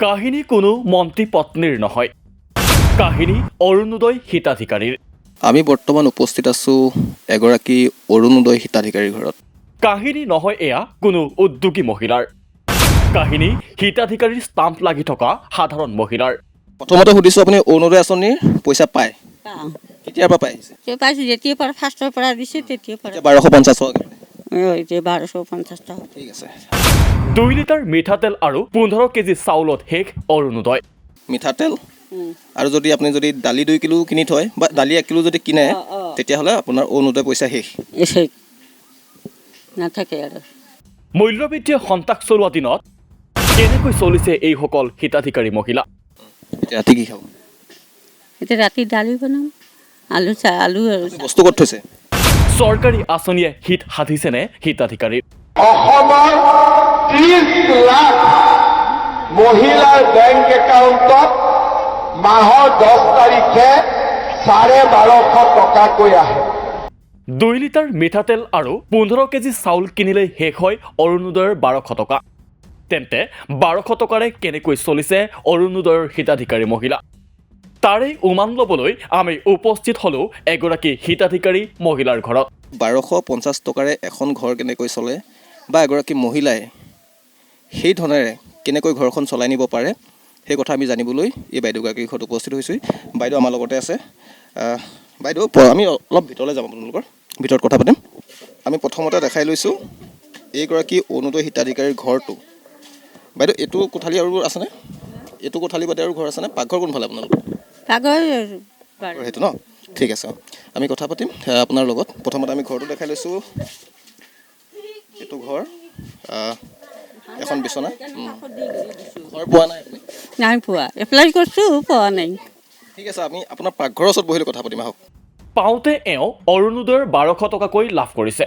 কাহিনী কোনো মন্ত্ৰী পত্নীৰ নহয়, কাহিনী অৰুণোদয় হিতাধিকাৰীৰ। আমি বৰ্তমান উপস্থিত আছোঁ এগৰাকী অৰুণোদয় হিতাধিকাৰীৰ ঘৰত। কাহিনী নহয় এয়া কোনো উদ্যোগী মহিলাৰ, কাহিনী হিতাধিকাৰীৰ ষ্টাম্প লাগি থকা সাধাৰণ মহিলাৰ। প্ৰথমতে সুধিছোঁ, আপুনি অৰুণোদয় আঁচনিৰ পইচা পায়? পাওঁ। কেতিয়াৰ পৰা পাই আহিছে? পাইছোঁ যেতিয়াৰ পৰা ফাৰ্ষ্টৰ পৰা দিছে তেতিয়াৰ পৰা। এতিয়া 1250 টকা। এতিয়া 1250 টকা। ঠিক আছে। 2 লিটাৰ মিঠাতেল আৰু 15 কেজি চাউলত শেষ অৰুণোদয়। মিঠাতেল আৰু যদি আপুনি যদি দালি 2 কিলো কিনি থয় বা দালি 1 কিলো যদি কিনে, তেতিয়াহ'লে আপোনাৰ অৰুণোদয় পইচা শেষ। নাথাকে আৰু। মূল্যবৃদ্ধিয়ে সন্তাস চলোৱা দিনত কেনেকৈ চলিছে এইসকল হিতাধিকাৰী মহিলা? এতিয়া ৰাতি কি খাব? এতিয়া ৰাতি দালি বনাম, আলু আৰু বস্তু ক'ত থৈছে? চৰকাৰী আঁচনিয়ে হিত সাধিছেনে হিতাধিকাৰীৰ? অসমৰ 30 লাখ মহিলাৰ বেংক একাউণ্টত মাহৰ 10 তাৰিখে 1250 টকাকৈ আহে। 2 লিটাৰ মিঠাতেল আৰু 15 কেজি চাউল কিনিলে শেষ হয় অৰুণোদয়ৰ 1200 টকা। তেন্তে 1200 টকাৰে কেনেকৈ চলিছে অৰুণোদয়ৰ হিতাধিকাৰী মহিলা? তাৰেই উমান ল'বলৈ আমি উপস্থিত হ'লো এগৰাকী হিতাধিকাৰী মহিলাৰ ঘৰত। 1250 টকাৰে এখন ঘৰ কেনেকৈ চলে বা এগৰাকী মহিলাই সেই ধনেৰে কেনেকৈ ঘৰখন চলাই নিব পাৰে, সেই কথা আমি জানিবলৈ এই বাইদেউগৰাকীৰ ঘৰত উপস্থিত হৈছোঁ। বাইদেউ আমাৰ লগতে আছে। বাইদেউ, আমি অলপ ভিতৰলৈ যাম, আপোনালোকৰ ভিতৰত কথা পাতিম। আমি প্ৰথমতে দেখাই লৈছোঁ এইগৰাকী অৰুণোদয় হিতাধিকাৰীৰ ঘৰটো। বাইদেউ, এইটো কোঠালি আৰু আছেনে? এইটো কোঠালি বাদে আৰু ঘৰ আছেনে? পাকঘৰ কোনফালে আপোনালোকৰ? সেইটো ন? ঠিক আছে, আমি কথা পাতিম আপোনাৰ লগত। প্ৰথমতে আমি ঘৰটো দেখাই লৈছোঁ। এইটো ঘৰ, এখন বিচনা। ঘৰ পোৱা নাই আপুনি? নাই পোৱা, এপ্লাই কৰিছোঁ, পোৱা নাই। ঠিক আছে, আমি আপোনাৰ পাকঘৰৰ ওচৰত বহিলৈ কথা পাতিম, আহক। পাওঁতে এওঁ অৰুণোদয়ৰ 1200 টকাকৈ লাভ কৰিছে।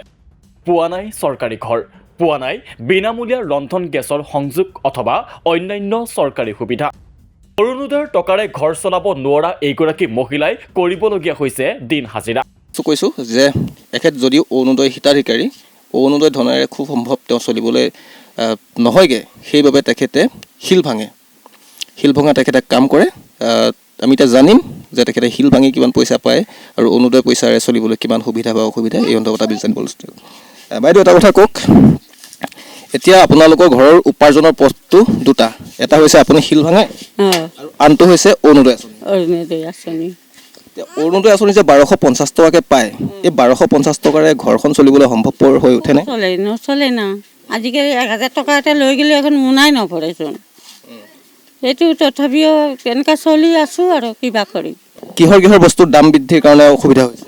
পোৱা নাই চৰকাৰী ঘৰ, পোৱা নাই বিনামূলীয়া ৰন্ধন গেছৰ সংযোগ অথবা অন্যান্য চৰকাৰী সুবিধা। অৰুণোদয়ৰ টকাৰে ঘৰ চলাব নোৱাৰা এইগৰাকী মহিলাই কৰিবলগীয়া হৈছে দিন হাজিৰা। কৈছোঁ যে এখেত যদিও অৰুণোদয় হিতাধিকাৰী, অৰুণোদয় ধনেৰে খুব সম্ভৱ তেওঁ চলিবলৈ নহয়গৈ, সেইবাবে তেখেতে শিল ভাঙে। শিল ভঙা তেখেতে কাম কৰে। আমি এতিয়া জানিম যে তেখেতে শিল ভাঙি কিমান পইচা পায় আৰু অৰুণোদয় পইচাৰে চলিবলৈ কিমান সুবিধা বা অসুবিধা, এই সন্দৰ্ভত আমি জানিব লৈছোঁ। বাইদেউ, এটা কথা কওক, এতিয়া আপোনালোকৰ ঘৰৰ উপাৰ্জনৰ পথটো দুটা, এটা হৈছে আপুনি শিল ভাঙে আৰু আনটো হৈছে অৰুণোদয় আঁচনি। অৰুণোদয় আঁচনি। অৰুণোদয় আঁচনি যে 1250 টকাকৈ পায়, এই 1250 টকাৰে ঘৰখন চলিবলৈ সম্ভৱপৰ হৈ উঠেনে? নচলে না। আজিকালি 1000 টকা এটা লৈ গ'লে এখন মোনাই নভৰেচোন। সেইটো তথাপিও তেনেকৈ চলি আছোঁ আৰু কিবা কৰি। কিহৰ বস্তুৰ দাম বৃদ্ধিৰ কাৰণে অসুবিধা হৈছে?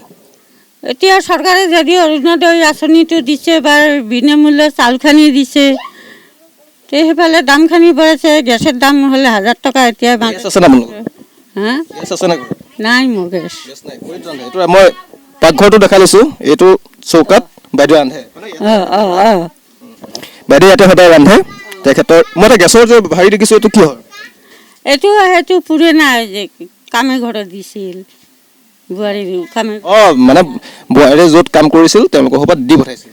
এতিয়া চৰকাৰে যদি অৰুণোদয় আঁচনিটো দিছে বা বিনামূল্য চাউলখিনি দিছে, তে সেইফালে দামখিনি বঢ়াইছে। গেছৰ দাম হ'লে 1000 টকা, এতিয়া গেছ আছে নে আপোনালোকৰ? হা? গেছ আছে নে? নাই মোৰ গেছ। এইটো মই পাকঘৰটো দেখাই লৈছোঁ। এইটো চৌকাত বাইদেউ ৰান্ধে। বাইদেউ ইয়াতে সদায় ৰান্ধে। তেখেতৰ মই এটা গেছৰ যে হেৰি দেখিছোঁ, এইটো কি হয়? সেইটো পুৰণা যে কামে ঘৰত দিছিল, বোৱাৰী কামে। মানে বোৱাৰীয়ে য'ত কাম কৰিছিল তেওঁলোকৰ ঘৰত দি পঠাইছিল।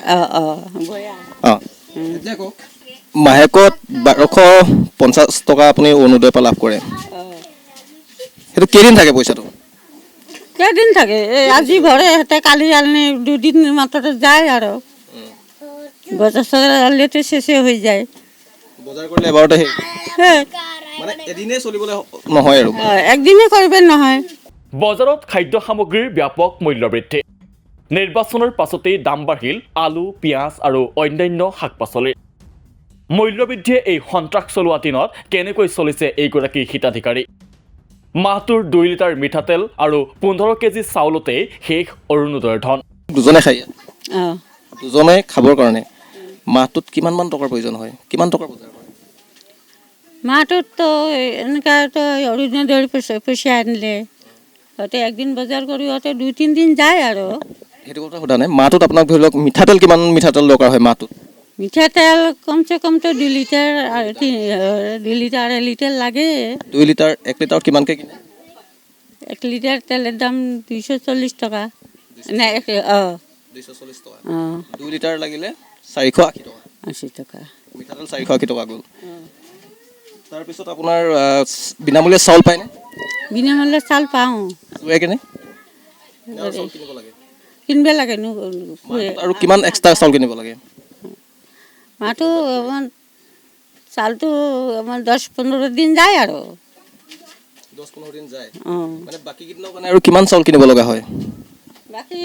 এতিয়া কওক, মাহেকত 1250 টকা আপুনি অৰুণোদয়ৰ পৰা লাভ কৰে। সেইটো কেইদিন থাকে পইচাটো? কেইদিন থাকে? আজি ভৰে, সিহঁতে কালি আনে, 2 দিন মাত্ৰতে যায় আৰু বজাৰ চজাৰ আনিলেতো চেচে হৈ যায়। বজাৰ কৰিলে এবাৰতে মানে এদিনেই চলিবলৈ নহয় আৰু একদিনে কৰিব নহয়। বজাৰত খাদ্য সামগ্ৰীৰ ব্যাপক মূল্যবৃদ্ধি। নিৰ্বাচনৰ পাছতেই দাম বাঢ়িল আলু, পিঁয়াজ আৰু অন্যান্য শাক পাচলিৰ। মূল্যবৃদ্ধিয়ে এই সন্ত্ৰাস চলোৱা দিনত কেনেকৈ চলিছে এইগৰাকী হিতাধিকাৰী? মাহটোৰ 2 লিটাৰ মিঠাতেল আৰু 15 কেজি চাউলতেই শেষ অৰুণোদয়ৰ ধন। দুজনে খায়, দুজনে খাবৰ কাৰণে মাহটোত কিমানমান টকাৰ প্ৰয়োজন হয়? কিমান টকাৰ বজাৰ কৰে? মাহটোততো এনেকুৱাতো অৰুণোদয়ৰ পইচা আনিলে সিহঁতে একদিন বজাৰ কৰি সিহঁতে 2-3 দিন যায় আৰু। সেইটো কথা সোধা নাই। মাহটোত আপোনাক ধৰি লওক মিঠাতেল কিমান মিঠাতেল দৰকাৰ হয় মাহটোত? মিঠাতেল কমচে কমতো 2 লিটাৰ আৰু 2 লিটাৰ 2.5 লিটাৰ লাগে। 2 লিটাৰ 1 লিটাৰত কিমানকৈ কিনে? 1 লিটাৰ তেলৰ দাম 240 টকা। নাই 240 টকা। 2 লিটাৰ লাগিলে 480 টকা। 80 টকা। মিঠাতেল 480 টকা গ'ল। তাৰপিছত আপোনাৰ বিনামূলীয়া চাউল পায়নে? বিনামূল্যে চাউল পাওঁ, লৈ কেনে চাউল কিনিব লাগে কিনিব লাগে আৰু কিমান এক্সট্ৰা চাউল কিনিব লাগে? মাহটো আমাৰ চাউলটো আমাৰ 10-15 দিন যায় আৰু 10-15 দিন যায় অঁ মানে বাকী কেইদিনৰ কাৰণে আৰু কিমান চাউল কিনিব লগা হয়? বাকী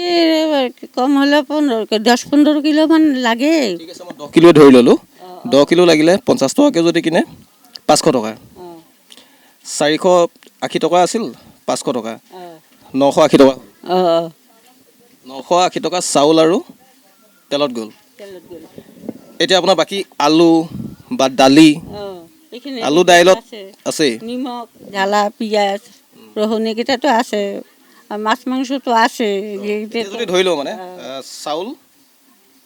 কম হ'লেও 10-15 কিলোমান লাগে। ঠিক আছে, মই 10 কিলো ধৰি ল'লোঁ। 10 কিলো লাগিলে 50 টকাকৈ যদি কিনে 500 টকা, 480 টকা আছিল 500 টকা, 980 টকা, 980 টকা চাউল আৰু তেলত গ'ল। এতিয়া আপোনাৰ বাকী আলু বা দালি, আলু দাইলত আছেই, নিমখ, জ্বালা, পিঁয়াজ, ৰহুনকেইটাতো আছে, আৰু মাছ মাংসটো আছে। এতিয়া যদি ধৰি লওঁ মানে চাউল,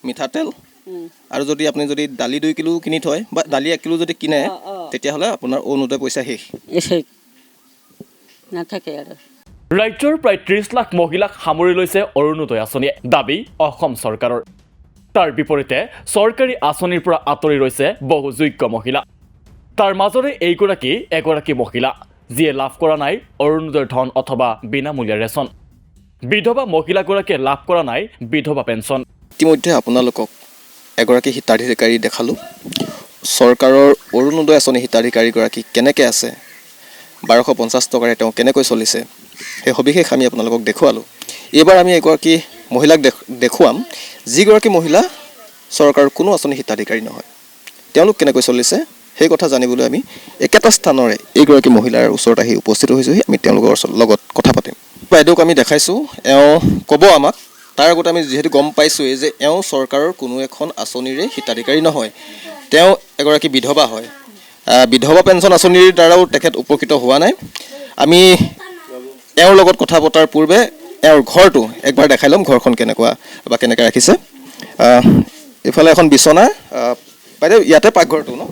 মিঠাতেল আৰু যদি আপুনি যদি দালি 2 কিলো কিনি থয় বা দালি 1 কিলো যদি কিনে তেতিয়াহ'লে আপোনাৰ অৰুণোদয় পইচা শেষ নাথাকে আৰু। ৰাজ্যৰ প্ৰায় 30 লাখ মহিলাক সামৰি লৈছে অৰুণোদয় আঁচনিয়ে, দাবী অসম চৰকাৰৰ। তাৰ বিপৰীতে চৰকাৰী আঁচনিৰ পৰা আঁতৰি ৰৈছে বহু যোগ্য মহিলা। তাৰ মাজৰে এগৰাকী মহিলা যিয়ে লাভ কৰা নাই অৰুণোদয়ৰ ধন অথবা বিনামূলীয়া ৰেচন। বিধৱা মহিলাগৰাকীয়ে লাভ কৰা নাই বিধৱা পেঞ্চন। ইতিমধ্যে আপোনালোকক এগৰাকী হিতাধিকাৰী দেখালোঁ। চৰকাৰৰ অৰুণোদয় আঁচনি হিতাধিকাৰীগৰাকী কেনেকৈ আছে, 1250 টকাৰে তেওঁ কেনেকৈ চলিছে, সেই সবিশেষ আমি আপোনালোকক দেখুৱালোঁ। এইবাৰ আমি এগৰাকী মহিলাক দেখুৱাম যিগৰাকী মহিলা চৰকাৰৰ কোনো আঁচনি হিতাধিকাৰী নহয়। তেওঁলোক কেনেকৈ চলিছে সেই কথা জানিবলৈ আমি একেটা স্থানৰে এইগৰাকী মহিলাৰ ওচৰত আহি উপস্থিত হৈছোঁহি। আমি তেওঁলোকৰ লগত কথা পাতিম। বাইদেউক আমি দেখাইছোঁ, এওঁ ক'ব আমাক। তাৰ আগতে আমি যিহেতু গম পাইছোঁৱেই যে এওঁ চৰকাৰৰ কোনো এখন আঁচনিৰে হিতাধিকাৰী নহয়, তেওঁ এগৰাকী বিধৱা হয়। বিধৱা পেঞ্চন আঁচনিৰ দ্বাৰাও তেখেত উপকৃত হোৱা নাই। আমি এওঁৰ লগত কথা পতাৰ পূৰ্বে এওঁৰ ঘৰটো একবাৰ দেখাই ল'ম, ঘৰখন কেনেকুৱা বা কেনেকৈ ৰাখিছে। এইফালে এখন বিচনা, বাইদেউ ইয়াতে পাকঘৰটো ন?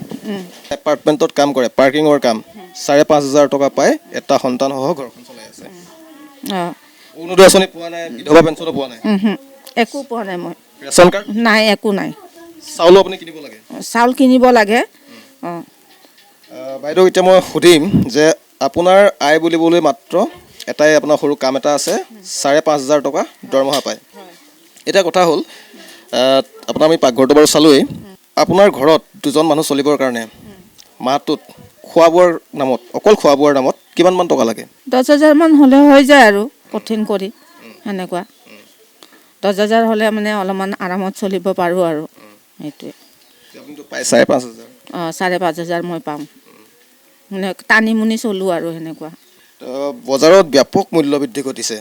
এপাৰ্টমেণ্টত কাম কৰে, পাৰ্কিঙৰ কাম, 5,500 টকা পাই এটা সন্তানসহ ঘৰখন চলাই আছে। অৰুণোদয় আঁচনি পোৱা নাই, বিধৱা পেঞ্চনো পোৱা নাই, একো পোৱা নাই মই। ৰেচন কাৰ্ড নাই, একো নাই। চাউলো আপুনি কিনিব লাগে? চাউল কিনিব লাগে। বাইদেউ এতিয়া মই সুধিম যে আপোনাৰ আয় বুলিবলৈ মাত্ৰ এটাই আপোনাৰ সৰু কাম এটা আছে, 5,500 টকা দৰমহা পায়। এতিয়া কথা হ'ল আপোনাৰ আমি পাকঘৰটো বাৰু চালোঁৱেই, আপোনাৰ ঘৰত 2জন মানুহ চলিবৰ কাৰণে মাহটোত খোৱা বোৱাৰ নামত, অকল খোৱা বোৱাৰ নামত কিমানমান টকা লাগে? 10,000 মান হ'লে হৈ যায় আৰু কঠিন কৰি সেনেকুৱা। 10,000 হ'লে মানে অলপমান আৰামত চলিব পাৰোঁ আৰু সেইটোৱে। আপুনিতো পায় 5,500। 5,500 মই পাওঁ, মানে টানি মুনি চলোঁ আৰু সেনেকুৱা। বজাৰত ব্যাপক মূল্যবৃদ্ধি ঘটিছে।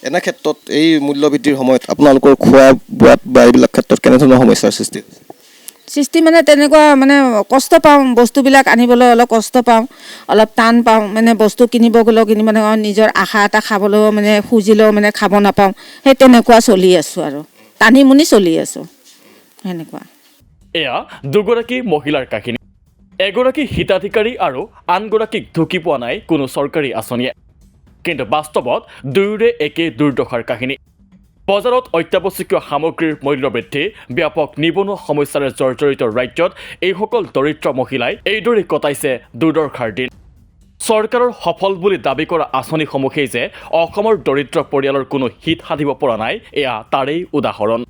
এনে ক্ষেত্ৰত এই মূল্যবৃদ্ধিৰ সময়ত আপোনালোকৰ খোৱা বোৱাত বা এইবিলাক ক্ষেত্ৰত কেনেধৰণৰ সমস্যাৰ সৃষ্টি হৈছে? সৃষ্টি মানে তেনেকুৱা মানে কষ্ট পাওঁ, বস্তুবিলাক আনিবলৈ অলপ কষ্ট পাওঁ, অলপ টান পাওঁ। মানে বস্তু কিনিব গ'লেও কিনিব নাপাওঁ, নিজৰ আশা এটা খাবলৈও মানে খুজিলেও মানে খাব নাপাওঁ। সেই তেনেকুৱা চলি আছোঁ আৰু টানি মুনি চলি আছোঁ সেনেকুৱা। এয়া দুগৰাকী মহিলাৰ কাহিনী। এগৰাকী হিতাধিকাৰী আৰু আনগৰাকীক ঢুকি পোৱা নাই কোনো চৰকাৰী আঁচনিয়ে। কিন্তু বাস্তৱত দুয়োৰে একে দুৰ্দশাৰ কাহিনী। বজাৰত অত্যাৱশ্যকীয় সামগ্ৰীৰ মূল্যবৃদ্ধি, ব্যাপক নিবনুৱা সমস্যাৰে জৰ্জৰিত ৰাজ্যত এইসকল দৰিদ্ৰ মহিলাই এইদৰে কটাইছে দুৰ্দশাৰ দিন। চৰকাৰৰ সফল বুলি দাবী কৰা আঁচনিসমূহেই যে অসমৰ দৰিদ্ৰ পৰিয়ালৰ কোনো হিত সাধিব পৰা নাই, এয়া তাৰেই উদাহৰণ।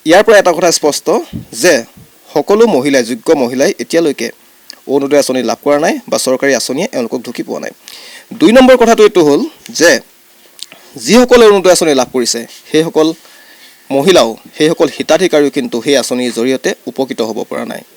ইয়াৰ পৰা এটা কথা স্পষ্ট যে সকলো মহিলাই, যোগ্য মহিলাই এতিয়ালৈকে অৰুণোদয় আঁচনি লাভ কৰা নাই বা চৰকাৰী আঁচনিয়ে এওঁলোকক ঢুকি পোৱা নাই। 2 নম্বৰ কথাটো এইটো হ'ল যে যিসকলে অৰুণোদয় আঁচনি লাভ কৰিছে সেইসকল মহিলাও, সেইসকল হিতাধিকাৰীও কিন্তু সেই আঁচনিৰ জৰিয়তে উপকৃত হ'ব পৰা নাই।